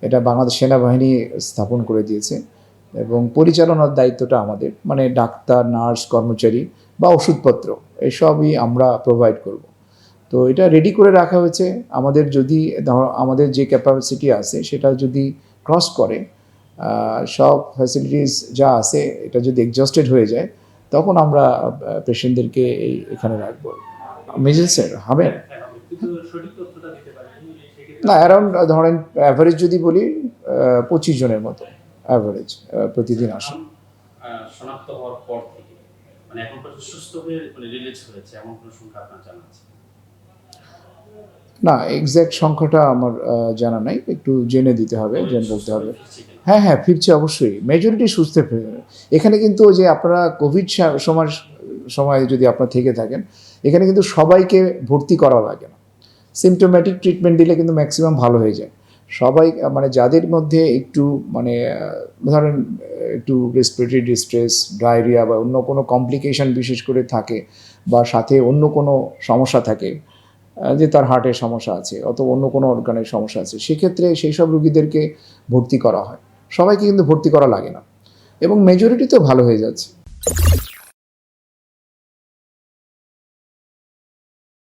এটা বাংলাদেশ সেনাবাহিনী স্থাপন করে দিয়েছে এবং পরিচালনার দায়িত্বটা আমাদের, মানে ডাক্তার, নার্স, কর্মচারী বা ওষুধপত্র এসবই আমরা প্রোভাইড করব। তো এটা রেডি করে রাখা হয়েছে। আমাদের যদি আমাদের যে ক্যাপাসিটি আছে সেটা যদি ক্রস করে, সব ফ্যাসিলিটিস যা আছে এটা যদি এক্সস্টেড হয়ে যায়, তখন আমরা পেশেন্টদেরকে এখানে রাখবো। মিজেলসের হবেন না, অ্যারাউন্ড ধরেন অ্যাভারেজ যদি বলি 25 জনের মতো অ্যাভারেজ প্রতিদিন আসে। শনাক্ত হওয়ার পর থেকে মানে এখন পর্যন্ত সুস্থ হয়ে মানে রিলিজ হয়েছে এমন কোনো সংখ্যা আপনার জানা আছে? না, এক্স্যাক্ট সংখ্যাটা আমার জানা নাই, একটু জেনে দিতে হবে, জেনে বলতে হবে। হ্যাঁ হ্যাঁ, ফিরছে অবশ্যই, মেজরিটি সুস্থ ফিরে। এখানে কিন্তু যে আপনারা কোভিড সময় যদি আপনারা থেকে থাকেন, এখানে কিন্তু সবাইকে ভর্তি করা লাগে না। সিমটোম্যাটিক ট্রিটমেন্ট দিলে কিন্তু ম্যাক্সিমাম ভালো হয়ে যায় সবাই। মানে যাদের মধ্যে একটু মানে ধরেন একটু রেসপিরেটরি ডিস্ট্রেস, ডায়রিয়া বা অন্য কোনো কমপ্লিকেশন বিশেষ করে থাকে, বা সাথে অন্য কোনো সমস্যা থাকে, যে তার হার্টের সমস্যা আছে অথবা অন্য কোনো অর্গানের সমস্যা আছে, সেক্ষেত্রে সেই সব রুগীদেরকে ভর্তি করা হয়। সবাইকে কিন্তু ভর্তি করা লাগে না এবং মেজরিটি তো ভালো হয়ে যাচ্ছে।